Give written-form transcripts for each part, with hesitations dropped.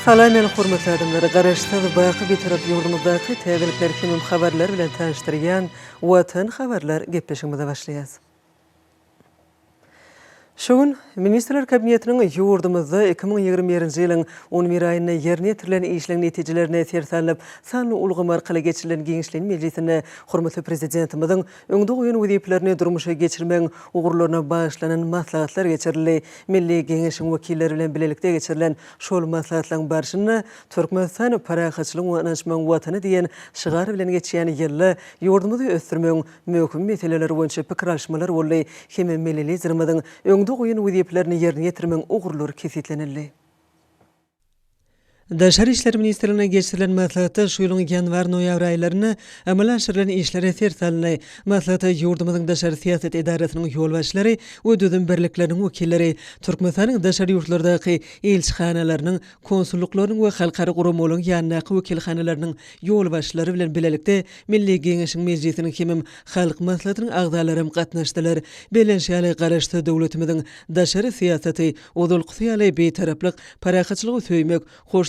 Salam hurmatly adamlar, garaşda baky bir tarap yurdumuzdaky täzelikler hemem habarlar bilen tanıştyrýan Watan habarlar gepleşigimize başlaýas. Şoň Ministrler Kabinetiniň yurdumuzda 2021-nji ýylyň 11 aýyna ýerine ýetirilen işleň netijelerine eser salyp, sanly ulgamy arkaly geçirilen Giňişlik Mejlisine hormatly prezidentimiziň öňde goýan weziplerini durmuşa geçirmeň ugurlaryna bagyşlanan maslahatlar geçirildi. Milli Giňişiň wekilleri bilen bilelikde geçirilen şol maslahatlaryň barşyny Türkmenistan parahaçylyk we anajman watany diýen şygar bilen geçýän ýylda yurdumyzdy ösdürmeň möhüm meseleleri boýunça pikir alşmalar boldy. Hemem millilizmimiň öňde goýan weziplerini ýerine ýetirmeň ugurlary kesitlenildi. Daşary işler ministrligine geçirilen maslahatda şu ýylyň ýanwar-noýabr aýlaryny amala aşyrylan işlere eser salyndy. Maslahatda ýurdumyzyň daşary siýasat edaresynyň ýolbaşçylary we döwlet birlikläriniň wekilleri, Türkmenistanyň daşary ýurtlardaky elçixanalarynyň, konsullaklarynyň we halkara guramalaryň ýanynaky wekilhanalarynyň ýolbaşçylary bilen bilelikde Milli Giňişiň Mejlisiniň hemem halk maslahatynyň agdalary gatnaşdylar. Belenşäli garaşda döwletimiziň daşary siýasaty, odulqy betaraplyk, parahaçylygy söýmek,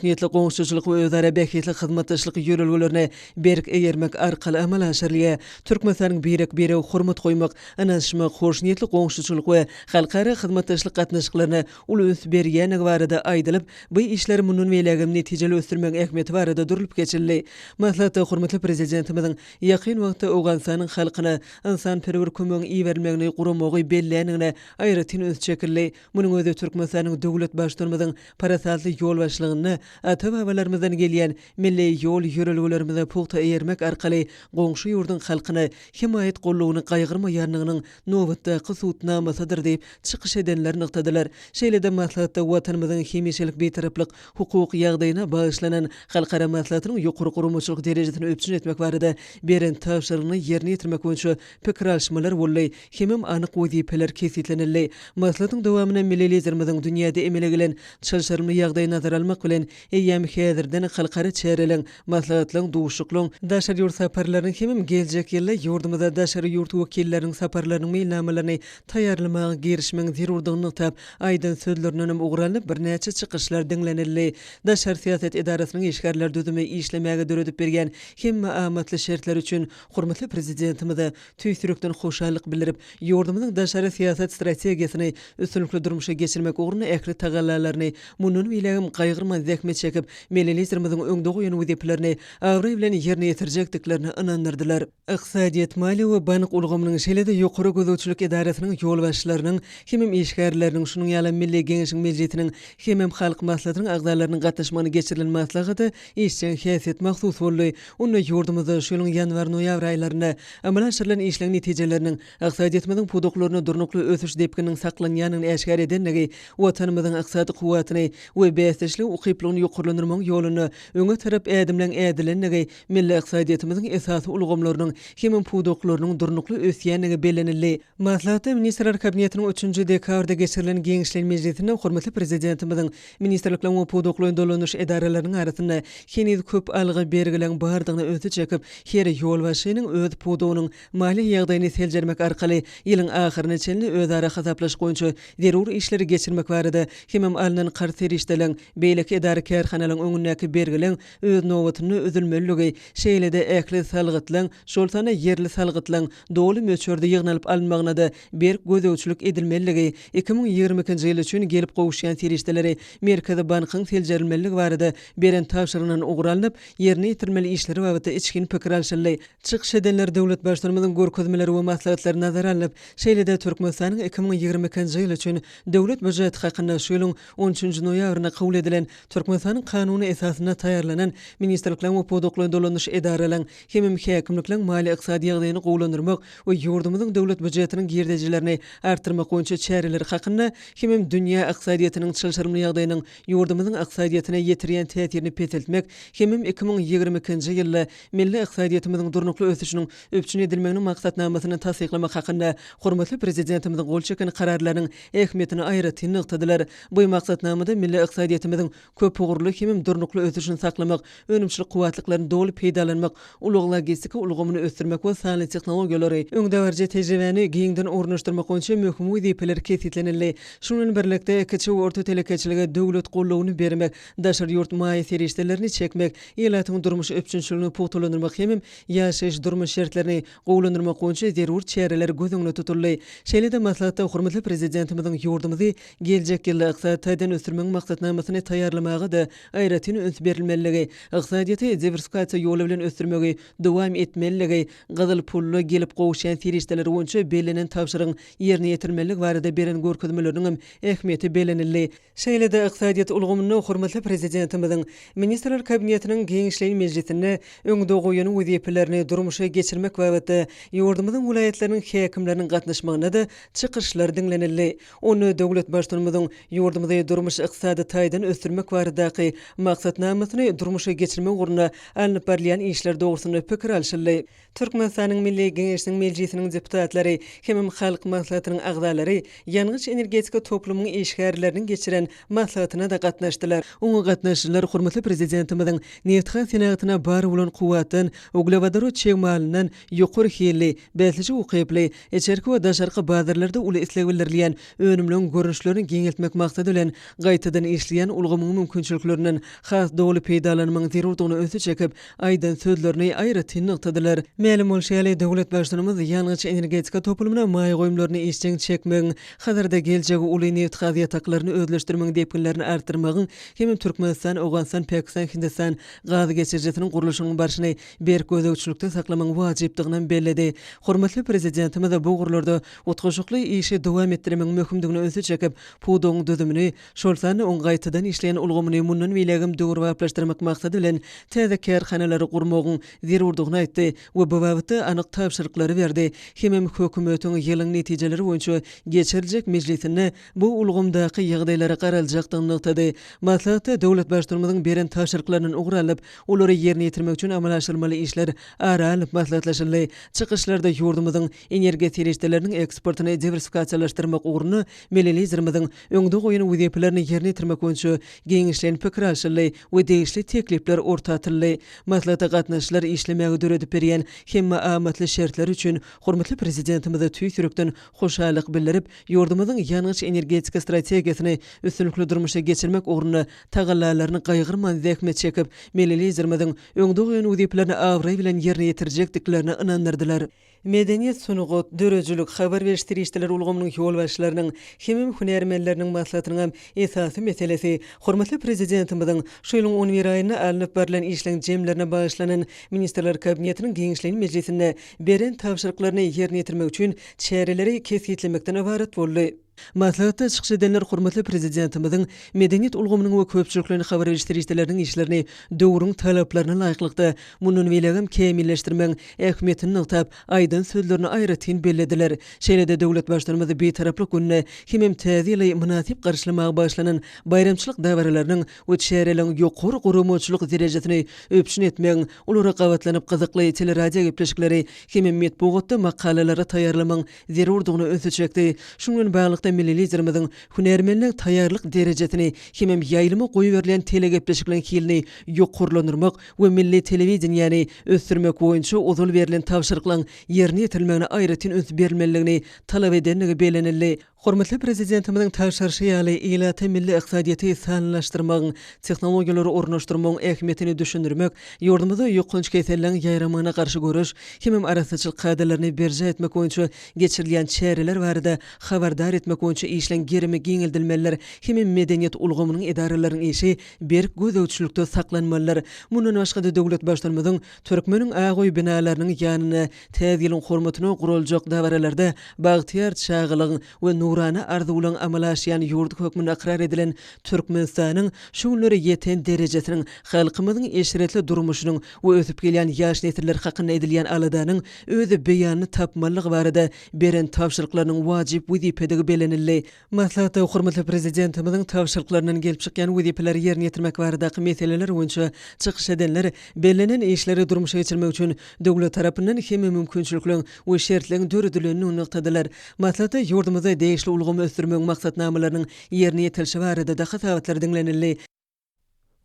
niyetli goňşuçylyk we özara bähitli hyzmatdaşlyk ýörelgilerine berk eýermek arkaly amal aşyrylýar. Türkmenistanyň bire hormat goýmak, anaşmak, hoş niyetli goňşuçylyk we halkara hyzmatdaşlyk gatnaşyklaryna ulus berýän barada aýdylyp, bu işleri munun melegim netijeli ösdürmek ähmiýeti barada durulyp geçirildi. Maslahatda hormatly prezidentimiziň ýakyn wagtda Awganistanyň halkyna insanperwer kömegi iýermegini guramagy belläniňine aýratyn öz çekildi. Munyň özü Türkmenistanyň döwlet başlarymyzyň parasatly ýolbaşçylygyny ata-babalarymyzdan gelýän milli ýol ýörelgilerimize puhta eýermek arkaly goňşy ýurdun halkyny himayet gollugyny gaýgyrmaýanlygynyň nowbatdaky suwtnamasydyr diýip çykyş edenler nyktadylar. Şeýle-de maslahatda watanymyzyň hemişelik betaraplyk hukuk ýagdaýyna bagyşlanan halkara maslahatynyň ýokary gurumçylyk derejesini öpçün etmek barada beren tapşyrygyny ýerine ýetirmek boýunça pikir alşmalar boldy. Hemem anyk wezipeler kesitlenildi. Maslahatyň dowamyna millilizmimiziň dünýäde emele gelen çylşyrmy ýagdaýy nazar almak bilen eýýäm häzirden halkara çärelen maslahatlaryň duşuklaryň daşary ýurt saparlarynyň hemem geljek ýylda ýurdumyzda daşary ýurt wekilleriniň saparlarynyň meýilnamalaryny taýýarlamagy girişmeň zerurdygyny tap aýdan sözlerinden uguranyp birnäçe çykyşlar diňlenildi. Daşary siýasat edaresynyň işgärler düzümi işlemäge döredip bergen hemme amatly şertler üçin hormatly prezidentimize tüýsürekden hoşallyk bildirip ýurdumyzyň daşary siýasat strategiýasyny üstünlikli durmuşa geçirmek ugruna ähli tagallalaryny munun bilegim gaýgyrma zähmet çekip millilizmimiziň öňde goýan weziplerini agry bilen ýerine ýetirjekdiklerini ynandyrdylar. Iqtisadiýat, maliýe we bank ulgamynyň şeýle-de ýokary gözegçilik edaresynyň ýolbaşçylarynyň hemem işgärleriniň şunyň ýaly Milli Giňişiň Mejlisiniň hemem halk maslahatynyň agdalarynyň gatnaşmagyny geçirilen maslahaty işçiň häsiýet mahsus boldy. Onu ýurdumyzda şu ýylyň ýanwar-noýabr aýlaryna amala aşyrylan işleň netijeleriniň iqtisadiýatymyzyň puduklaryny durnukly ösüş depkiniň saklanýanyny eşgär edenligi watanymyzyň iqtisady kuwatyny we bäsleşli ukyplygyny ýokurlandyrmaň ýoluny öňe tarap ädimlen ädilenligi milli iqtisadiýatymyzyň esasy ulgamlarynyň hemem puduklarynyň durnukly ösýänligi bellenildi. Maslahatda Ministrler Kabinetiniň 3-nji dekabrda geçirilen Giňişlik Mejlisinde hormatly prezidentimiziň ministrlikler we puduklaryň dolanyş edaralarynyň arasynda heniz köp algy bergilen bardygyny öňe çekip her ýolbaşçynyň öz pudugynyň maliýe ýagdaýyny seljermek arkaly ýylyň ahyryna çenli özara hasaplaş goýunça zerur işleri geçirmek barada hemem alynan garty işdelen beýleki edary kärhanalaryň öňündäki bergilen öz nowatyny üzülmeligi şeýle-de ähli salgytlaryň şoltana yerli salgytlaryň doly möçörde ýygnalyp alınmagyna da berk gözegçilik edilmeligi 2022-nji ýyl üçin gelip gowuşýan serişdeleri Merkezi Bankyň seljerilmeligi barada beren tapşyrygynyň uguralanyp ýerine ýetirmeli işleri babada içkin pikir alşyldy. Çykyş edenler döwlet başlarymyzyň görkezmeleri we maslahatlary nazara alyp şeýle-de Türkmenistanyň 2022-nji ýyl üçin döwlet budjeti hakynda şu ýylyň 13-nji noýabryna kabul edilen Türkmenistanyň kanuny esasyna taýýarlanan ministrlikler we puduklaryň dolanyş edaralaryň hemem häkimlikleň mali iqtisadi ýagdaýyny gowlandyrmak we ýurdumyzyň döwlet budjetiniň girdejilerini artyrmak boýunça çäreleri hakynda hemem dünýä iqtisadiýatynyň çylşyrmy ýagdaýynyň ýurdumyzyň iqtisadiýatyna ýetiren täsirini peteltmek hemem 2022-nji ýylda milli iqtisadiýatymyzyň durnukly ösüşiniň öpçün edilmeginiň maksatnamasyny tasdiklamak hakynda hormatly prezidentimiziň gol çeken kararlarynyň ähmiýetini aýratyn nyktadylar. Bu maksatnamada milli iqtisadiýatymyzyň köp togurly hem durnukly ötüşini saklamak, önümçil kuwatlyklaryny doly peýdalanmak, ulug logistika ulgamyny ösdürmek we sanly tehnologiýalary öňdäwärje tejribäni giňden ornaşdyrmak üçin möhüm wezipeler kesitlenildi. Şunun birlikde kiçik orta telekeçiligi döwlet gollawyny bermek, daşary ýurt maýa serişdelerini çekmek, ýylatyň durmuş öpçünçiligini putulandyrmak hem ýaşaýyş durmuş şertlerini gowlandyrmak üçin zerur çäreler gözüňde tutuldy. Şeýle-de maslahatda hormatly prezidentimiziň ýurdumyzy geljek ýylda ykdysadyň ösdürmek maksatnamasyny taýýarlamagy da aýratyn öns berilmeligi, ykdysadyny diversifikasiýa ýoly bilen ösdürmegi dowam etmeligi, gyzyl pully gelip gowşan serişdeler üçin belenen tapşyrygyň ýerine ýetirmelik barada beren görkezmeleriň ähmiýeti belenildi. Şeýle-de ykdysadyýat ulgamyny hormatly prezidentimiziň ministrler kabinetiniň Geňişleýin mejlisinde öňde goýan wezipelerini durmuşa geçirmek wagtynda ýurdumyzyň vilayetleriniň häkimleriniň gatnaşmagyna da çykyşlar diňlenildi. Onu döwlet başçylygymyzyň ýurdumyzy durmuş ykdysady taýdan ösdürmek baradaky maksatnamasyny durmuşa geçirmek ugruna alınıp barlayan işler dogrusyny pikir alşyldy. Türkmenistanyň Milli Geňişiniň mejlisiniň deputatlary hem halk maslahatynyň agdalary ýangyç energetika toplumynyň işgärleriniň geçiren maslahatyna da gatnaşdylar. Oňa gatnaşyjylar hormatly prezidentimiziň Nefthan senatyna bary bolan kuwatyn uglevodorod çegmalynyň ýokary hili, bäzleçe ukyply, içerki we daşarky bazarlarda uly isleg bildirilýän önümlüň görünüşlerini geňeltmek maksady bilen gaýtadan işleýän ulgamyň mümkinçiliklerinden has doly peýdalanmagyň zerurdygyny öňe çekip, aýdan sözlerini aýratyn noktadylar. Ma'lum bolşaly döwlet başçylygymyz ýangyç energetika toplumyna maýa goýumlaryny işçiň çekmegi, hazırda geljegi uly neft gaz ýataklaryny özleşdirmegi depkinlerini artdyrmagyň hem Türkmenistan, Awganistan, Pakistan, Hindistan gaz geçirjesiniň guruluşynyň barşyny berk gözegçilikde saklamagyň wajypdygyny bellidi. Hormatly prezidentimiz bu gurullarda utgaşykly işi dowam etdirmegiň möhümdigini öňe çekip, pudoň düzümini, şolsany oň gaýtadan işleýän ulgamyny mundan wilegim döwür waplaşdyrmak maksady bilen täze kärhanalary gurmagyň zerurdygyny aýtdy we bu wagtda anyk tapşyryklary berdi. Hem hökümetiň ýylyň netijeleri boýunça geçiriljek mejlisinde bu ulgamdaky ýagdaýlara garaljakdygyny noktada maslahatda döwlet başçylygymyzyň beren tapşyryklaryny ugralyp, olary ýerine ýetirmek üçin amallaşdyrmaly işler aralyp maslahatlaşyldy. Çykyşlarda ýurdumyzyň energiýa serişdeleriniň eksportyny diversifikasiýalaşdyrmak ugruna millilizmimiziň öňde goýan wezipelerini ýerine ýetirmek üçin geňişleýän pikir alşyldy we degişli teklipler ortatyldy. Maslahatda gatnaşyjylar işlemegi döredip berýän hem amatly şertler üçin hormatly prezidentimize tüýsürekden hoşallyk bildirip, ýurdumyzyň ýangyç energetika strategiýasyny üstünlikli durmuşa geçirmek ugruna tagallalaryny gaýgyrman zähmet çekip, millilizmimiziň öňde goýan wezipelerini awry bilen ýerine ýetirjekdiklerini ynandyrdylar. Medeniýet sunugat, dörejülük, habar berişdirişdiler ulgamynyň ýolbaşçylarynyň hem hünärmenleriniň maslahatynyň esasy meselesi hormatly prezidentimiziň şu ýylyň 11 aýyna alınıp berilen işleň jemlerine bagyşlanan ministrler kabinetiniň Geňişleýin mejlisinde beren tapşyryklaryny ýerine ýetirmek üçin çäreleri kesitlemekden ibaret boldy. Maslahatda çykyş edenler hormatly prezidentimiziň medeniýet ulgamynyň we köpçülikleriniň habar berişdirişdileriniň işlerini döwrüň talaplaryna laýyklykda munun welegim kämilleşdirmeň ähmiýetini noktab, aýdan sözlerini aýratyn bellediler. Şeýle-de döwlet başçylygymyz betaraplyk gününe hem täze ýyly münasip garşylamagy başlanan bayramçylyk däwrelerini we çäreleň ýokary gurumaçylyk derejesini öpüşün etmeň, ulara gawatlanyp gyzykly teleradio gepleşikleri hem metbuatda makalalary taýýarlamaň zerurdygyny öňe çekdi. Şuň bilen bagly millilizmimiziň hünärmenlik taýýarlyk derejesini hem ýaýlyma goýup berilen telegepleşiklerin hilini ýokurlandyrmak we milli telewizioniýany ösdürmek boýunça uzul berilen tapşyryklaryň ýerine ýetirilmegine aýratyn öns berilmeligini talap edenligi belenildi. Hormatly prezidentimiziň tapşyryşy ýaly ýylaty milli ykdysadyýaty sanlaşdyrmagyň, tehnologiýalary ornaşdyrmagyň ähmiýetini düşündirmek, ýurdumyzda ýokunç keselliň ýaýramagyna garşy görüş hem arasaçylyk kadrlaryny berje etmek boýunça geçirilýän çäreler barada habardar etmek boýunça işleň gerimi giňeldilmeler hem medeniýet ulgamynyň idaralarynın işi berk gözegçilikde saklanmalylar. Mundan başga döwlet başçylygymyzyň türkmeniň agoý binalarynyň ýanyna täze ýylyň hormatyna guruljak däwrelerinde bagtyar çagylyň we nurana arzuwlaň amalaşýan ýurdy hökmüne akrar edilen Türkmenistanyň şuňlary ýeten derejesiniň halkymyzyň eşretli durmuşynyň we ösüp gelýän ýaş nesiller hakynda edilýän aladanyň özü beýanyny tapmalygy barada beren tapşyryklarynyň wajyp wezipedigi belenildi. Maslahatda hormatly prezidentimiziň tapşyryklarynyň gelip çykýan wezipeleri ýerine ýetirmek baradaky meseleler boýunça çykyş edenler belenen işleri durmuşa geçirmek üçin döwlet tarapyndan hem mümkinçiliklerin we şertlerin döredilýänini unuqtadylar. Maslahatda ýurdumyzda değişli ulgamy ösdürmek maksatnamalarynyň ýerine ýetilişi barada da hasabatlar diňlenildi.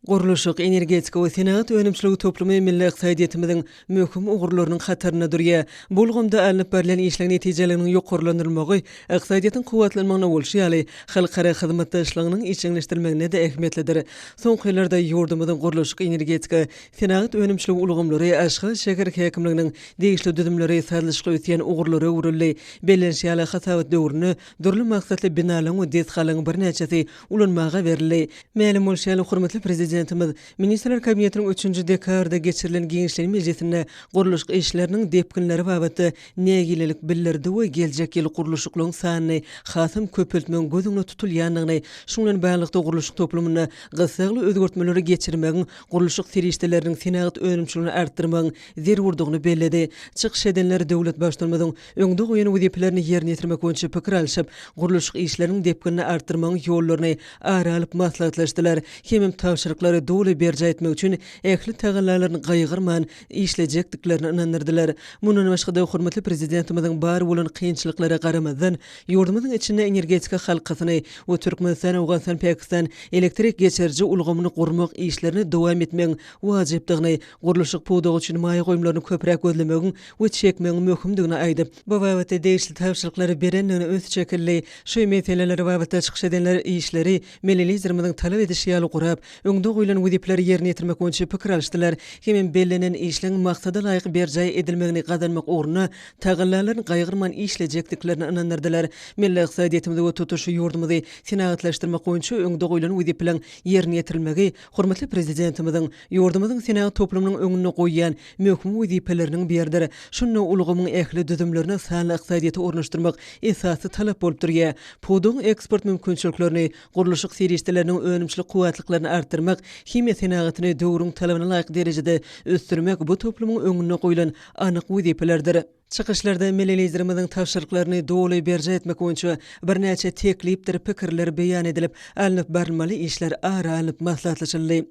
Guruluşyk, energetika we senagat önümçiligi toplumy milli iqtisadiyetimiziň möhüm ugurlarynyň hatarına durýar. Bolganda alınıp berilen işleň netijeleriniň ýokarlandyrylmagy iqtisadiýetin kuwatlanmagyna bolşy ýaly halkara hyzmatdaşlygynyň içiňleşdirilmegine de ähmiýetlidir. Soňky ýyllarda ýurdumyzyň guruluşyk, energetika, senagat önümçiligi ulgamlary aşga şeker häkimliginiň degişli düdümleri sadlyşyk ötýän ugurlary uruly. Belenşi ýaly hasabat döwrüni durly maksatly binalaryň we dethalaryň birnäçesi ulanmaga berildi. Mälim bolşy ýaly hormatly prezidentimiz Ministrler Kabinetiniň 3-nji dekabrda geçirilen Giňişler Mejlisinde guruluşyk işleriniň depkinleri babatda nägilelik bildirdi we geljek ýyl guruluşyklaryň sanyny hasym köpeltmegiň gözüňde tutulýanlygyny, şuň bilen baglanykda guruluşyk toplumyna gysagly özgertmeleri geçirmegiň guruluşyk serişdeleriniň senagat önümçiligini artdyrmagyň zerurdygyny belledi. Çykyş edenler döwlet başlanmadyň öňde goýan wezipelerini ýerine ýetirmek boýunça pikir alşyp, guruluşyk işleriniň depkinini artdyrmagyň ýollaryny aralyp maslahatlaşdylar. Hemem tawşyryklar dowly berja etmek üçin ähli tagallarlaryny gaýgyrman işlejekdiklerini inandyrdylar. Mundan başga da hormatly prezidentimiziň bar bolan kynçylyklara garamazdan ýurdumyzyň içinde energetika halkasyny we Türkmenistan, Awganistan, Pakistan elektrik geçirji ulgamyny gurmak işlerini dowam etmegiň wajypdygyny, guruluşyk podagy üçin maýa goýumlaryny köprek gözlemegiň we çekmegiň möhümdigini aýdyp, bu wagtda degişli tawşyryklary berenligini öz çekildi. Şu meseleleri wagtda çykyş edenler işleri milletizmimiziň talap edişi ýaly gurap, öňde goýulan wezipleri ýerine ýetirmek boýunça pikir alşdylar. Hemem bellenen işleň maksada laýyk berjaý edilmegini gadanmak orna tagallarlaryň gaýgyrman işlejekdiklerini inandyrdylar. Milli iqtisadiýetimizi we tutuşy ýurdumyzy senagatlaşdyrmak boýunça öňde goýulan wezipleň ýerine ýetirilmegi hormatly prezidentimiziň ýurdumyzyň senagat toplumynyň öňüne goýýan möhüm wezipeleriniň biridir. Şunu ulgamyň ähli düzümlerini sanly iqtisadiýete ornaşdyrmak esasy talap bolup durýar. Podagyň eksport mümkinçiliklerini, guruluşyk serişdeleriniň önümçilik kuwatlyklaryny artdyrmak, hime senagatyny döwrüň talabyna laýyk derejede ösdürmek bu toplumyň öňüne goýulan anyk wezipelerdir. Çykyşlarda milletizmimiziň tawşyryklaryny dowly berja etmek boýunça birnäçe teklipdir, pikirler beýan edilip, alınıp barylmaly işler aralyp maslahatlaşyldy.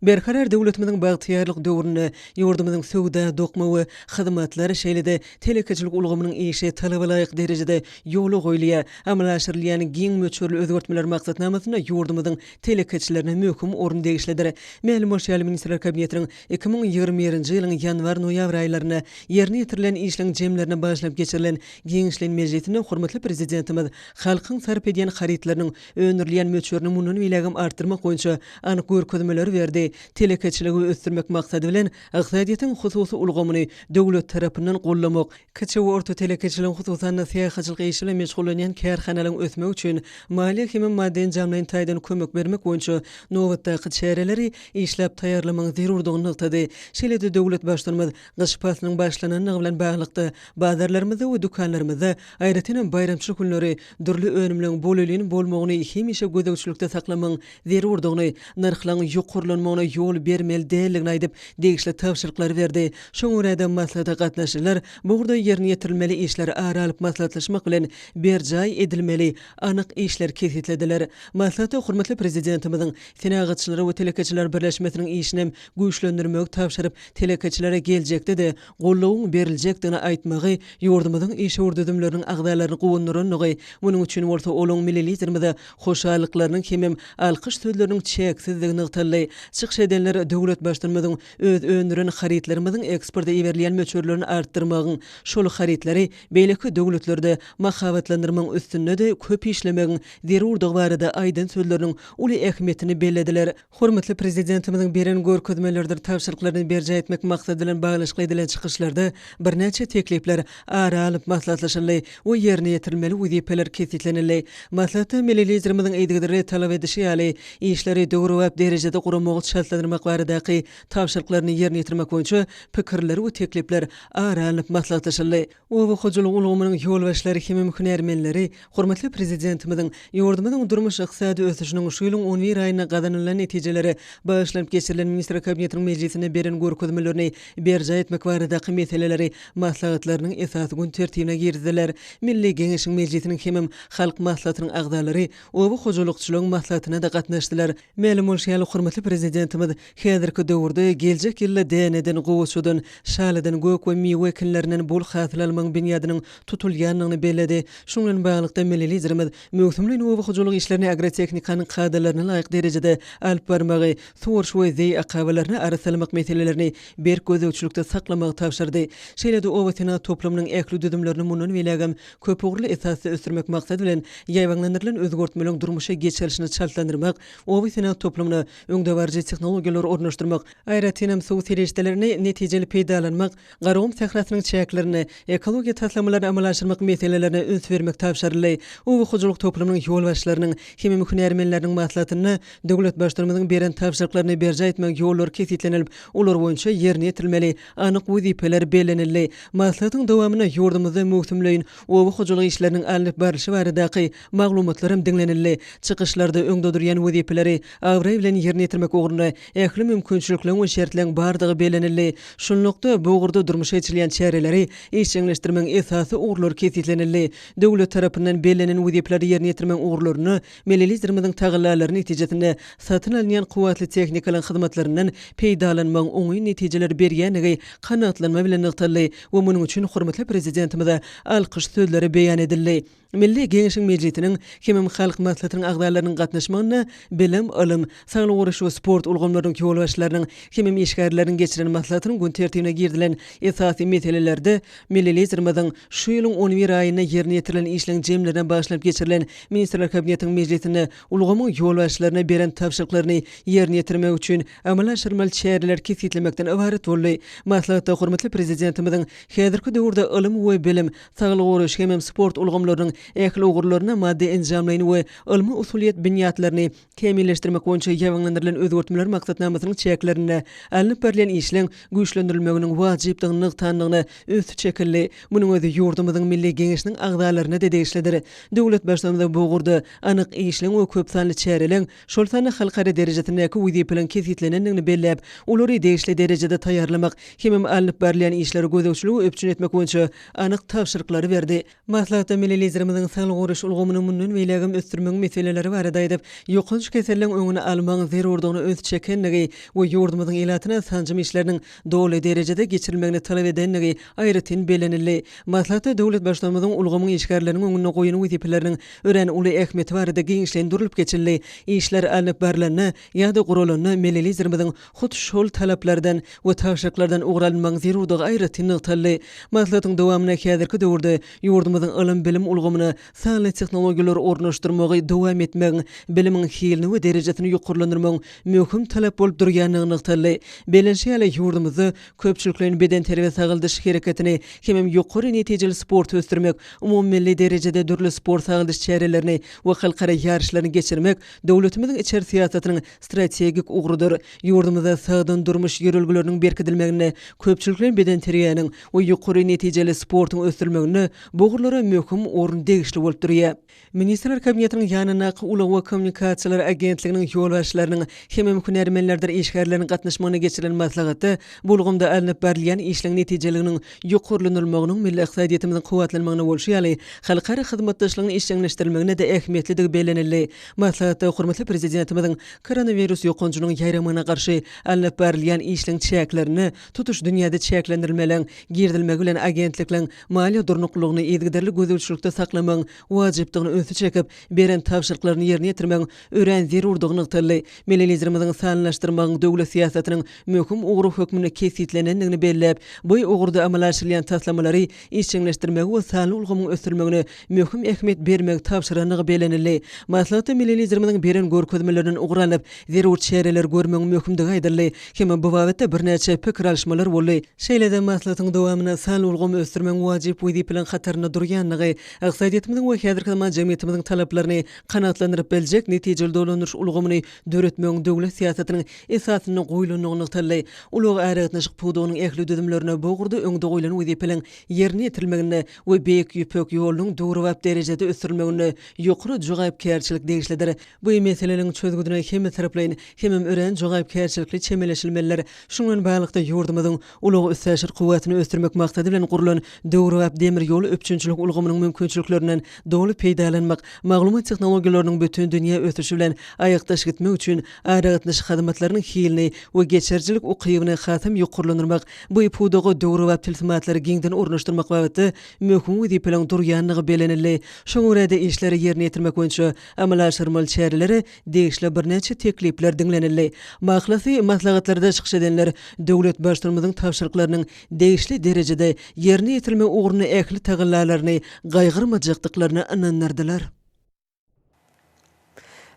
Berkarar döwletimiziň bagtyarlyk döwrüne ýurdumyzyň söwda, dokma we hyzmatlar şeýlede telekeçilik ulgamynyň işe talabyna laýyk derejede ýoly goýulýar. Amalaşdyrylýan giň möçürli özgertmeler maksatnamasyna ýurdumyzyň telekeçilerine möhüm orun degişlidir. Mälim bolşy Ministrler Kabinetiniň 2020-nji ýylyň ýanwar-noýabr aýlaryna ýerine ýetirilen işleň jemlerine başlap geçirilen Giňişler Mejlisinde hormatly prezidentimiz halkyň sarp edýän haritlarynyň öňürleýän möçürini munun bilegim artdyrmak boýunça anyk görkezmeler berdi. Telekeçiligi ösdürmek maksady bilen iqtisadiýetiň hususy ulgamyny döwlet tarapyndan gollamak, kiçik we orta telekeçiligiň hususan syýasaçylyk işle meşgullanyň kärhanalaryň ösmek üçin maliýe hemem madden jamlaryň taýdan kömek bermek boýunça nowatdaky çäreleri işläp taýýarlamagyň zerurdygyny nykdy. Şeýle-de döwlet başlanmaz gyş faslynyň başlananyny bilen baglykda bazarlarymyzda we dükanlarymyzda aýratynam bayramçylyk günleri durly önümliň bolýalyny bolmagyny hemişe gözegçilikde saklamagyň zerurdygyny, narhlaryň ýokurlanmagyna ýol bermeli däligini aýdyp degişli tawşyryklary berdi. Şoň urada maslahatda gatnaşylar burda ýerine ýetirilmeli işler aralyp maslahatlaşmak bilen berjaý edilmeli anyk işler kesetlediler. Maslahatda hormatly prezidentimiziň senagatçylary we telekeçiler birleşmesiniň işini güýçlendirmek tawşyryp telekeçilere geljekde de gollawyň berilejekdigini aýtmagy ýurdumyzyň iş ördüdümleriniň agdalaryny gowundyranlygy, munyň üçin orta olaň milletizmde hoşallyklarynyň hemem alkyş sözleriniň çeksizdigini ýygtyldy. Çykyş edenler döwlet başlanmadyň öz öňüren haritlarynyň eksporta iberleýän möçürlerini artdyrmagyň, şol haritlary beýleki döwletlerde mahabatlandyrmagyň üstünde de köp işlemegiň zerurdygy barada aýdyn sözleriniň uly ähmiýetini bellediler. Hormatly prezidentimiziň beren görkezmelerdir tawşyryklaryny berja etmek maksady bilen baglanşyk edilen çykyşlarda birnäçe teklipler aralyp maslahatlaşyldy we ýerine ýetirilmeli wezipeler kesitlenildi. Maslahatda milletizmimiziň eýdigleri talap edişi ýaly işleri döwrü we derejede guramagy şartlandyrmak baradaky tawşyryklaryny ýerine ýetirmek boýunça pikirler we teklipler aralyp maslahatlaşyldy. Bu hojulyk ulgamynyň ýolbaşlary hemem hünärmenleri hormatly prezidentimiziň ýurdumyzyň durmuş ykdysady ösüşiniň şu ýylyň 11 aýyna gadanylan netijeleri başlap geçirilen Ministrler Kabinetiniň mejlisine beren görkezmelerini berja etmek baradaky meseleleri maslahat maslahatlarynyň esasy gün tertibine girdiler. Milli Geňeşiň mejlisiniň hemem halk maslahatynyň agdalary obu hojulukçylygyň maslahatyna da gatnaşdylar. Mälim bolýan hormatly prezidentimiz häzirki döwürde geljek ýylla däneden gowuşudan, şalydan gök we miwe ekinlerinden bol hasyl almaň binýadynyň tutulýanlygyny bellädi. Şuň bilen baglykda milli liderimiz möhümli obu hojuluk işlerini agrotehnikanyň kadrlaryna laýyk derejede alyp barmagy, soruş we zey akabalaryny arasalmak meselelerini bir gözegçilikde saklamagy tapşyrdy. Şeýle-de oba sena toplumynyň ähli düdümlerini mundan welagam köp ugurly esasy ösdürmek maksady bilen ýaýwanlandyrylan özgörtmeliň durmuşa geçirişini çaltandyrmak, oba sena toplumyna öňde barjy tehnologiýalary ornaşdyrmak, aýratynam suw serişdelerini netijeli peýdalanmak, garawum sahrasynyň çäklerini, ekologiýa taslamalaryny amalaşdyrmak meselelelerine öns bermek tapşyryldy. Oba hojuluk toplumynyň ýolbaşçylarynyň hemem hünärmenläriniň maslahatyny döwlet başlarymyzyň beren tapşyryklaryny berje etmek ýollary kesitlenilip, olar boýunça ýerine ýetirmeli, anyk wezipeler bellenildi. Maslahatyň dowamyna ýurdumyzda möhümleýin oba hojuluk işleriniň alyp barışı baradaky maglumatlarym dinlenildi. Çykyşlarda öňde durýan wezipeleri agry bilen ýerine ýetirmek ugruna ähli mümkinçilikler we şertleň bardygy bellenildi. Şunlukda bu ugurda durmuşa geçirilýän çäreleri işçileşdirmeň esasy ugrulary kesitlenildi. Döwlet tarapyndan bellenen wezipeleri ýerine ýetirmeň ugrularyny milli liderimiziň tagyllalaryny netijesinde satyn alynýan kuwatly tehnikalaryň hyzmatlarynyň peýdalanmaň oňy netijeler berýänligi kanatlanma bilen ýytyldy we munyň üçin hormatly prezidentimize alkyş sözleri beýan edildi. Milli Geňeşiň mejlisiniň hemem halk maslahatynyň agdalarynyň gatnaşmagyna bilim, ilim, saglyk uruş we sport ulgamlarynyň ýolbaşçylarynyň hemem işgärleriniň geçiren maslahatynyň gün tertibine girdilen esasy meselelerde milli liderimiziň şu ýylyň 11 aýyna ýerine ýetirilen işleň jemlerine başlap geçirilen ministrler kabinetiniň mejlisine ulgamyň ýolbaşçylaryna beren tapşyryklaryny ýerine ýetirmek üçin amalaşdyrmaly çäreler kesitlemekden ibaret boldy. Maslahatda hormatly prezidentimiziň häzirki döwürde ilim we bilim, saglyk uruş hemem sport ulgamlarynyň ähli ugurlaryna maddi enjamlaryny we ilmi usuliýet binýatlaryny kemilleşdirmek boýunça ýaýwanlandyrylan özgörtmeler maksatnamasynyň çäklerine alınıp berilen işleň güýçlendirilmeginiň wajypdygyny nyktanlygyny ösü çekildi. Munyň özi ýurdumyzyň milli geňeşiniň agdalaryna da degişlidir. Döwlet başlanyňda bu ugurda anyk işleň we köp sanly çäreleň şol sany halkara derejesindäki wezipeler kesitlenendigini belläp, olary degişli derejede taýýarlamak hemem alınıp berilýän işleri gözegçiligi öpçün etmek boýunça anyk tapşyryklary berdi. Maslahatda milli liderimiziň saglyk uruş ulgamyny mundan welagam ösdürmek meseleleri barada aýdyp, ýokunç keselliň öňüne almaň zerurdygyny öňe çekendigi we ýurdumyzyň elatyna sanjym işleriniň dowly derejede geçirilmegini talap edendigi aýratyn bellenildi. Maslahatda döwlet başlarymyzyň ulgamyň işgärleriniň öňüne goýan wezipeleriniň ören uly ähmeti barada giňişlendirilip geçirildi. İşler alınıp berilende ýa-da gurulanyny milli liderimiziň hut şol talaplardan we tapşyryklardan ugralmaň zerurdygy aýratyn ýytyldy. Maslahatyň dowamyna häzirki döwürde ýurdumyzyň ilim bilim ulgamyny sanly tehnologiýalar ornaşdyrmagy dowam etmek, bilimiň hilini we derejesini ýokurlandyrmaň möhüm talap bolup durýanlygyny ýytyldy. Belenşeýle ýurdumyzda köpçülikleriň beden terbiýe sagyldyş hereketini hemem ýokary netijeli sport ösdürmek, umummilli derejede dürli sport sagyldyş çärelerini we halkara ýarşlaryny geçirmek döwletimiziň içer siýasatynyň strategik ugrudyr. Ýurdumyzda sagdan durmuş ýörelgileriniň berkidilmegine, köpçülikleriň beden terbiýanyň we ýokary netijeli sportyň ösdürmegine bu ugurlara möhüm orun degişli bolup durýar. Ministrler kabinetiniň ýanyna Ulag we Kommunikasiýalar agentliginiň ýolbaşçylarynyň hemem hünärmenlerdir işgärleriniň gatnaşmagyna geçirilen maslahaty bulgunda alınıp berilýän işleň netijeleriniň ýokurlanylmagynyň milli iqtisadiýetimiziň kuwatlanmagyna bolşy ýaly halkara hyzmatdaşlygyň işçileşdirilmegine de ähmiýetlidigi bellenildi. Maslahatda hormatly prezidentimiziň koronavirus ýokunjunyň ýaýramagyna garşy alınıp berilýän işleň çäklerini tutuş dünýäde çäklendirilmelen girdilmegi bilen agentlikleň maliýe durnuklygyny ýetgiderli gözegçilikde saklamaň wajypdygyny öňe çekip beren tapşyryklaryny ýerine ýetirmeň ören zerurdygyny ýytyldy. Milli liderimiziň sanlaşdyrmaň döwlet siýasatynyň möhüm ugru hökmüne kesitlenendigini belläp, bu ugurda amalaşylýan taslamalary işçileşdirmegi we sanly ulgamyň ösdürmegine möhüm ähmiýet bermek tapşyrygyny bellenildi. Maslahatda milli liderimiziň beren görkezmelerinden ugranyp zerur çäreler görmeň möhümdigi aýdyldy. Hemem bu wagtda birnäçe pikir alşmalar boldy. Şeýle-de maslahatyň dowamyna sanly ulgamy ösdürmeň wajyp wezipeler hatyryna durýanlygy, iqtisadiýetimiziň we häzirki zaman jemgyýetimiziň talaplaryny kanatlandyryp beljek netijeli dolanýyş ulgamyny döretmeň döwlet siýasatynyň esasyny goýulanlygyny ýytyldy. Ulug äretneşik pudugynyň ähli düdümlerine bu ugurda öňde goýulan wezipeler ýerine ýetirilmegine we beýik ýüpek ýolunyň dowrap derejede ösdürmegine ýokary jogaýpkärçilik degişlidir. Bu meseleleň çözgüdüne hemme taraplaryň hemem ören jogaýpkärçilikli çemeleşilmeler şuňdan baglykda ýurdumyzyň ulug üstäşir kuwwatyny ösdürmek maksady bilen gurulan döwrewap demir ýolu öpçünçilik ulgamynyň mümkinçiliklerinden dogly peýdalanmak, maglumat tehnologiýalarynyň bütün dünýä ötüşi bilen aýakdaş gitmek üçin aragatnaş hyzmatlarynyň hilini we geçerjilik ukybyny hatam ýokurlandyrmak, bu pudogy döwrewap tilsimatlary giňden ornaşdyrmak wagty möhüm we plan durýanlygy belenildi. Şoňa görä işleri ýerine ýetirmek boýunça amalaşdyrmaly çäreleri degişli bir neçe teklipler dinlenildi. Mahlasy maslahatlarda çykyş edenler döwlet başlarymyzyň tapşyryklarynyň degişli derejede ýerine ýetirme ugruna ähli tagyllalaryny gaýgyrmajakdyklaryny ananlardylar.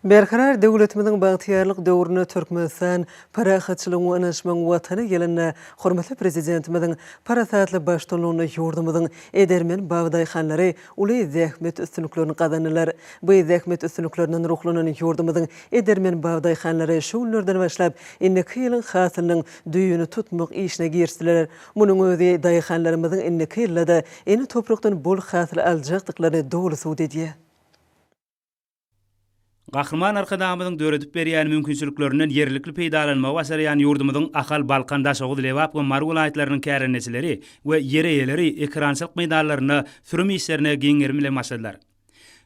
Berkarar döwletimiziň bagtyarlyk döwrüne Türkmenistan parahatçylygyň we anaşmaň watany gelende hormatly prezidentimiziň parasatly başçylygyna ýurdumyzyň edermen Bagday hanlary uly zähmet üstünliklerini gazandylar. Bu zähmet üstünliklerinden ruhlanan ýurdumyzyň edermen Bagday hanlary şu günlerden başlap indiki ýylyň hasylynyň düýüni tutmak işine girişdiler. Munyň özi daýhanlarymyzyň indiki ýylda eni toprakdan bol hasyl aljakdyklaryny dogry suwd edýär. Gahrman arkadamyzyň döredip berýän mümkinçiliklerinden yerlikli peýdalanma wasarayan ýurdumyzyň Ahal Balkan daşogy dilewap we Mar welaýatlarynyň kärenesileri we ýereýeleri ekrançylyk meýdanlaryna sürüm işlerine giňermile maşadylar.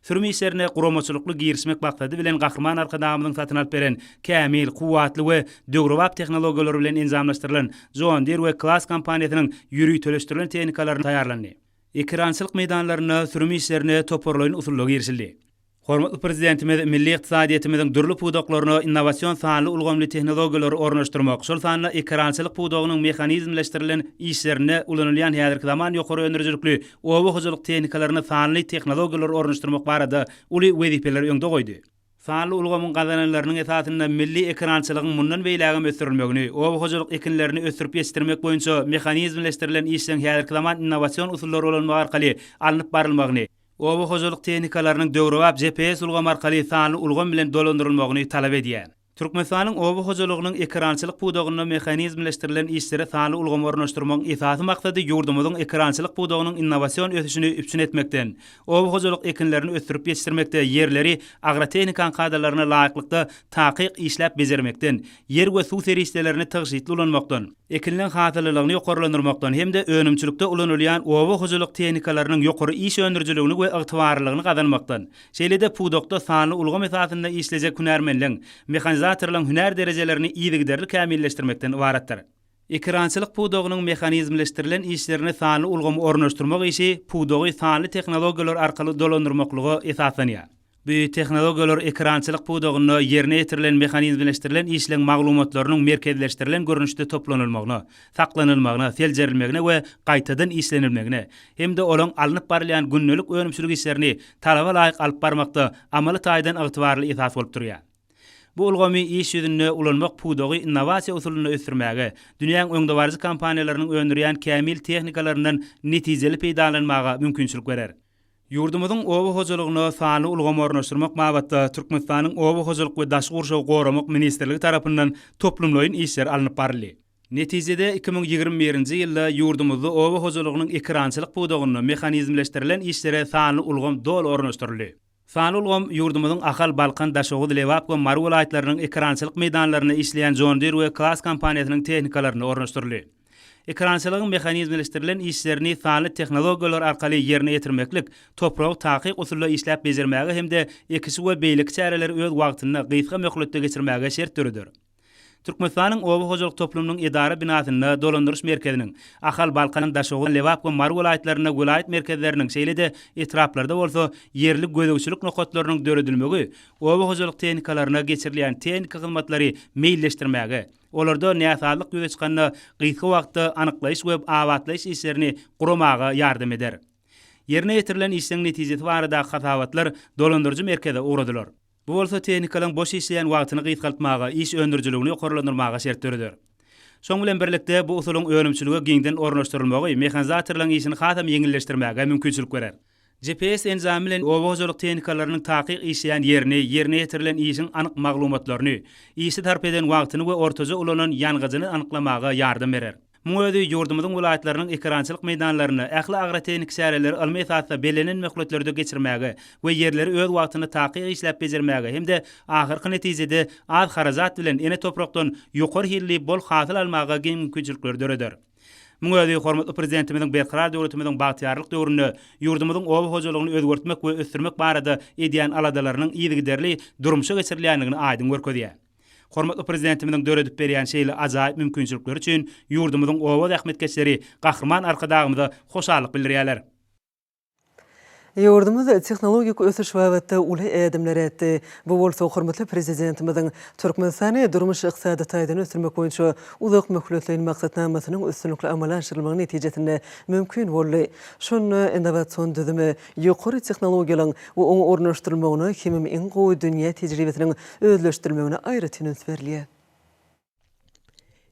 Sürüm işlerine guramaçylykly girişmek maksady bilen Gahrman arkadamyzyň satyn alyp beren kämil, kuwatly we döwrewap tehnologiýalary bilen enzamlaşdyrylan John Deere we Class kompaniýasynyň ýürüýtüleşdirilen tehnikalaryny taýýarlandy. Ekrançylyk meýdanlaryna sürüm işlerine toparlaýan usullagy girişildi. Hormatly prezidentimiz milli iqtisadiýetimiziň dürli pudoklaryna innowasiýon sanly ulgamly tehnologiýalary ornaşdyrmak, şol sanly ekrançylyk pudogynyň mexanizmleşdirilen işlerine ulanylýan häzirki zaman ýokary öndürjülikli owa hojalyk tehnikalaryny sanly tehnologiýalary ornaşdyrmak barada uly wezipeler öňde goýdy. Sanly ulgamyň gazananlarynyň esatyna milli ekrançylygyň mundan beýlägem ösdürilmegini, owa hojalyk ekinlerini ösdürip ýetirmek boýunça mexanizmleşdirilen işleň häzirki zaman innowasiýon usullary ulanmak arkaly alınıp barylmagyny, owa hojalyk tehnikalarynyň döwrewap GPS ulgam arkaly sanly ulgam bilen dolandyrylmagyny talap edýär. Türkmenistanyň owa hojalygynyň ekrançylyk pudogyny mexanizmleşdirilen işleri sanly ulgam ornaşdyrmagyň esasy maksady ýurdumyzyň ekrançylyk pudogynyň innowasiýon ösüşini üpçün etmekden, owa hojalyk ekinlerini ösdürip ýetirmekde ýerleri agrotehnika kadrlaryna laýyklykda takyk işläp bezermekden, ýer we suw serisiýetlerini tygyşytly ulanmakdan, ekinlerin hasyllygyny ýokurlandyrmakdan hemde önümçilikde ulanylýan owa hojalyk tehnikalarynyň ýokary iş öndürjüligini we ygtybarlygyny gazanmakdan, şeýlede pudokda sanly ulgam esasynda işlejek hünärmenliň, mekanizatorlaryň hünär derejelerini ýygyderli kämilleşdirmekden ibaretdir. Ekrançylyk pudogynyň mexanizmleşdirilen işlerini sanly ulgamy ornaşdyrmak işi pudogy sanly tehnologiýalar arkaly dolandyrmaklygy esaslanýar. Bu tehnologiýalar ekrançylyk pudogyny ýerine ýetirilen mexanizmleşdirilen işleň maglumatlarynyň merkezleşdirilen görnüşde toplanylmagyna, saklanylmagyna, seljerilmegine we gaýtadan işlenilmegine, hemde olaň alınıp barylýan günnelik önümçilik işlerini talaba laýyk alyp barmakda amaly taýdan ygtybarly esas bolup durýar. Bu ulgamy iş ýüzüne ulanmak pudogy innowasiýa usulyny ösdürmäge, dünýäň öňde barjy kompaniýalarynyň öndürýän kämil tehnikalaryndan netijeli peýdalanmaga mümkinçilik berer. Ýurdumyzyň owa hojalygyny sanly ulgamy ornaşdyrmak mabatda Türkmenistanyň owa hojalyk we daşky gurşagy goramak ministrligi tarapyndan toplumlaýyn işler alınıp baryldy. Netijede 2021-nji ýylda ýurdumyzda owa hojalygynyň ekrançylyk pudogyny mexanizmleşdirilen işlere sanly ulgam dol ornaşdyryldy. Sanly ulgam ýurdumyzyň Ahal Balkan daşogy dilewap we Mar welaýatlarynyň ekrançylyk meýdanlaryna işleýän John Deere we Class kompaniýasynyň tehnikalaryny ornaşdyryldy. Ekrançylygyň mexanizmleşdirilen işlerini sanly tehnologiýalar arkaly ýerine ýetirmeklik, toprak takyk usulla işläp bezermäge hemde ekisi we beýlik çäreleri öz wagtyny gysga möhletde geçirmäge şert türüdür. Türkmenistanyň owa hojalyk toplumynyň idara binasyny dolandyryş merkeziniň Ahal Balkan daşogy dilewap we Mar welaýatlaryna welaýat merkezleriniň şeýlede etraplarda bolsa ýerlik gözegçilik nokatlarynyň döredilmegi, owa hojalyk tehnikalaryna geçirilýän tehnika hyzmatlary meýilleşdirmäge, olarda näsalyk ýüze çykanyny gysga wagtda anyklaýyş we awatlaýyş işlerini guramaga ýardam eder. Ýerine ýetirilen işleň netijesi barada hasawatlar dolandyrjy merkeze uğradylar. Bu bolsa tehnikalaryň boş işleýän wagtyny gysgaltmaga, iş öndürjüligini ýokurlandyrmaga şert türüdür. Şoň bilen birlikde bu usulyň önümçiligi giňden ornaşdyrylmagy mexanizatorlaryň işini hatam ýeňilleşdirmäge mümkinçilik berer. GPS enzamy bilen owa hojalyk tehnikalarynyň takyk işleýän ýerine ýetirilen işiň anyk maglumatlaryny, işi tarp eden wagtyny we ortaja ulanan ýangyjyny anyklamaga ýardam berer. Muňa ýurdumyzyň welaýatlarynyň ekrançylyk meýdanlaryny ähli agrotehnik şäherleri almy esasda belenen möhletlerde geçirmäge we ýerleri öz wagtyny takyk işläp bezermäge hemde ahyrky netijede az harajat bilen ene toprakdan ýokary hilli bol hasyl almaga mümkinçilikler döredir. Müňözi hormatly prezidentimiziň berqarar döwletimiziň bagtýarlyk döwründe ýurdumyzyň oba hojalygyny özgertmek we ösdürmek barada edýän aladalarynyň ýygyderli durmuşa geçirilýändigini aýdym görkezýär. Hormatly prezidentimiziň döredip berýän şeýle ajaýyp mümkinçilikler üçin ýurdumyzyň oba ähmetkeçleri gahrman arkadagymyza hoşallyk bildirýärler. Yurdumuz texnologik ösüş wagtynda uly edimler etdi. Bu bolsa hormatly prezidentimiziň Türkmenistany durmuş ykdysady taýdan ösürmek boýunça uzak möhletleýän maksatnamasynyň üstünlikli amala aşyrylygynyň netijesinde mümkin boldy. Şonu innowasion düzümi, ýokary tehnologiýalaryň we oň ornaşdyrylmagyna hemem iň gowy dünýä tejribesiniň özleşdirilmegine aýry tününs berilýär.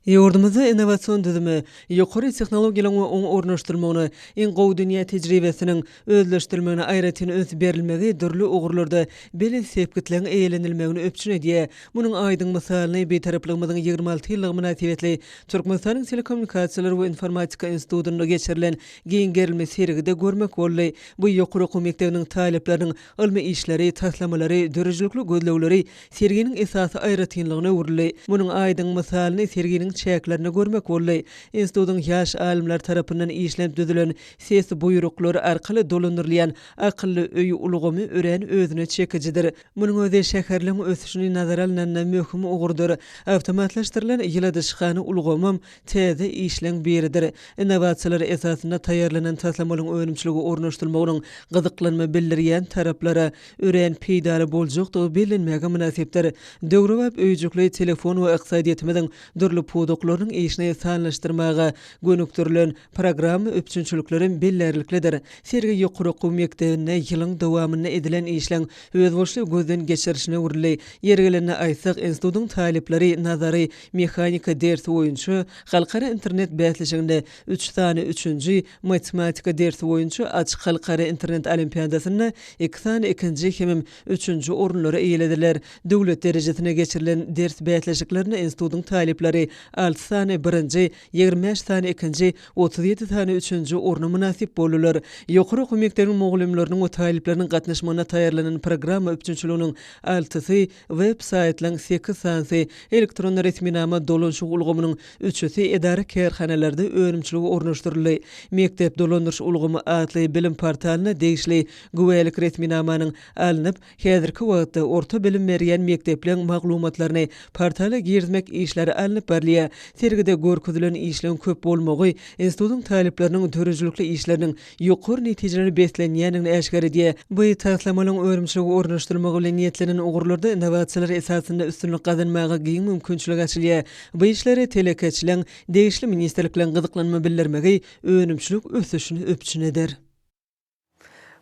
Yurdumuzda innowasion düzümi, ýokary tehnologiýalaryň we oň ornaşdyrylmagyna iň gowy dünýä tejribesiniň özleşdirilmegine aýry tününs berilmegi dürli ugurlarda beli sepkitleň eýlenilmegini öpçün edýär. Munyň aýdyň misalyny betaraplygymyzyň 26 ýyllyk münasibetli Türkmenistanyň Telekommunikasiýalar we Informatika institutunda geçirilen giňgerilme sergide görmek boldy. Bu ýokary okuw mekdebiniň talepleriniň ilmi işleri, taslamalary, dörejlikli gözlegleri serginiň esasy aýry tynlygyna urildi. Munyň aýdyň misalyny serginiň çäklerini görmek boldy. Institutyň ýaş alimler tarapyndan işlenip düzülen ses buýruklary arkaly dolandyrylýan akylly öýü ulgamy ören özüne çekijidir. Munyň özi şäherliň ösüşini nazara alynan möhüm ugurdur. Awtomatlaşdyrylan ýyladyşgany ulgamam täze işleň biridir. Innowasiýalar esasynda taýýarlanan taslamalyň önümçiligi ornaşdyrylmagynyň gyzyklanma bildirýän taraplara ören peýdary boljakdygy bilinmäge münasibetler. Döwrewap öýjükli telefon we ykdysadyýetimiziň dürli puduklaryň işine sanlaşdyrmaga gönüktirilen program öpçünçülüklerin bellerliklidir. Sergi ýokary okuw mekdebinde ýylyň dowamyna edilen işleň öz boşly gözden geçirişine urildi. Ýergelerine aýtsak, institutyň talepleri nazary mehanika dersi boýunça halkara internet bäsleşiginde 3 tane 3-nji, matematika dersi boýunça açyk halkara internet olimpiadasyna 2 tane 2-nji hemem 3-nji orunlary eýlediler. Döwlet derejesine geçirilen ders bäsleşiklerini institutyň talepleri 6 tane 1-nji, 25 tane 2-nji, 37 tane 3-nji oruna münasip bolurlar. Ýokary okuw mekdebiniň mugallimleriniň we taýyplariniň gatnaşmagyna taýýarlanan program öpçünçiliginiň 6-sy web saytlaryň 8 sansy, elektron resminama dolanşyk ulgamynyň 3-si edara kärhanalarda önümçiligi ornaşdyryldy. Mektep dolandyrş ulgamy adly bilim portalyna degişli güwellik resminamanyň alınıp, häzirki wagtda orta bilim berýän mektepliň maglumatlaryny portala girizmek işleri alınıp berilýär. Sergide görkezilen işleň köp bolmagy institutyň talepleriniň dörejlikli işleriniň ýokary netijeleri beslenýändigini äşkar edýär. Bu taslamalaryň örümçiligi ornaşdyrmagy bilen niýetlenen ugurlarda innowasiýalar esasynda üstünlik gazanmaga giň mümkinçilik açylýar. Bu işleri telekeçilen degişli ministrlikleň gyzyklanma bildirmegi önümçilik ösüşini öpçün eder.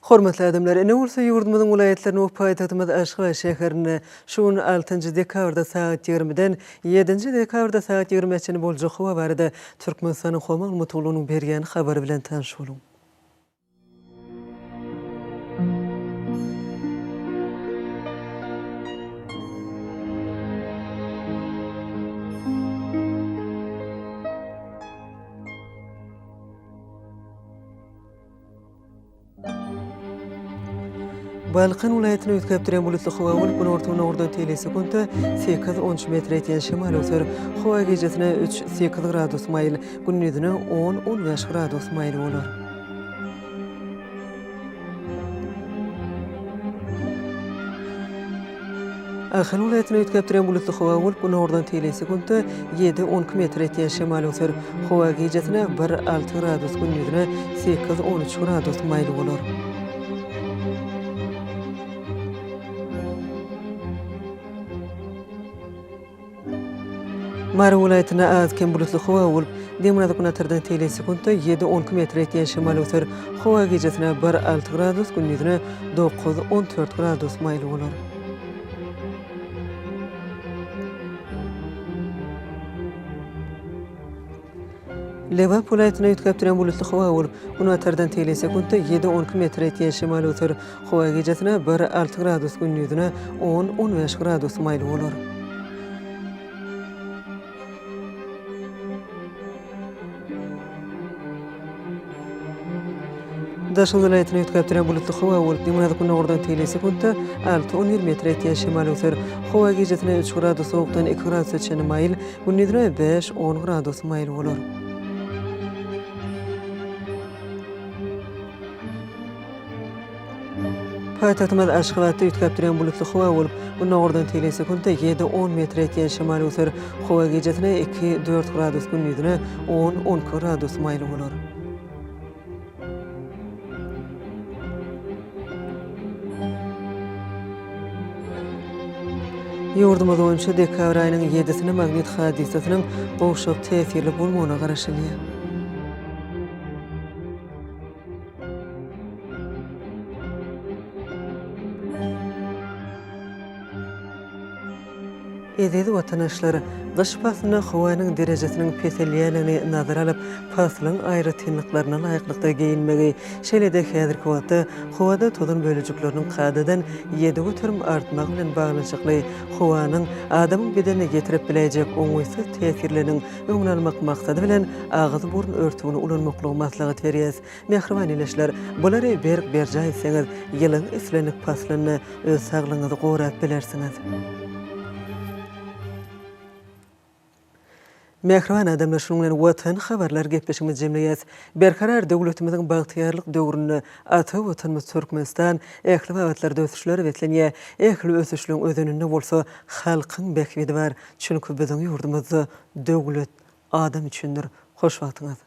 Hormatly adamlar, ene bolsa ýurdumyzyň vilayetlerini we paýtagtymyz Aşgabat şäherine şuň 6 dekabrda saat 20-den 7 dekabrda saat 20-çe boljak hawa barada Türkmenistanyň Homal Mutlugynyň berýän habary bilen tanış bolun. Balkan vilayetine ötkep duran bulutly hawa gün ortagyna ordan telesekunta 8-13 metr etýän şemal öser. Hawa gecesine 3-8 gradus maýl, gündüzine 10-15 gradus maýl bolar. Ahal vilayetine ötkep duran bulutly hawa gün ordan telesekunta 7-12 metr etýän şemal öser. Hawa gecesine 1-6 gradus, gündüzine 8-13 gradus maýl bolar. Mara vilayetine az kem bulutly hawa bolup, demine kunatyrdan telesekunta 7-12 metr etýän şemal öser. Hawa gecesine 1-6 gradus, gündüzine 9-14 gradus maýl bolar. Lewap vilayetine ötkep duran bulutly hawa bolup, kunatyrdan telesekunta 7-12 metr etýän şemal öser. Hawa gecesine 1-6 gradus, gündüzine 10-15 gradus maýl bolar. Daşan vilayetine ötkep duran bulutly hawa bolup, demine ordan telesekunta 6-20 metr etýän şemal öser. Hawa gecesine 3 gradus sowukdan 2 gradus çene maýl, gündüzine 5-10 gradus maýl bolar. Paytahtymyz Aşgabatda ütkep duran bulutly howa bolup, günnägordan tele sekundda 7-10 metr etýän şemal öser howa gecesine 2-4 gradus gündüzine 10-12 gradus maýly bolar. Ýurdumyz boýunça dekabr aýynyň 7-sine magnit hadisasynyň bowşak täsirli bolmagyna garaşylýar. Ededi watanaşlary, gyş pasyna howanyň derejesiniň peselýänini nazara alyp, pasylyň aýry tynlyklaryna laýyklykda geyinmegi, şeýle-de häzirki wagtda howada tozan bölejikleriniň kadadan 7 götürüm artmagy bilen baglanşykly howanyň adamyň bedenine getirip biläjek oňuýsuz täsirleriniň öňüne almak maksady bilen agyz burun örtügini ulanmaklygy maslahat berýär. Mehriban eleşler, bulary berk-berja etseňiz, ýylyň islenik pasylyny öz saglygyňyzy gorap bilersiňiz. Mehriban adamlar şonuň bilen watan habarlar gepleşigimiz jemleýäs. Berkarar döwletimiziň bagtyarlyk döwrüni ata watanymyz Türkmenistan ähli wagtlarda ösüşleri betlenýär. Ähli ösüşlüň özünde bolsa halkyň bekbedi bar. Çünki biziň ýurdumyzda döwlet adam üçindir. Hoş wagtyňyz.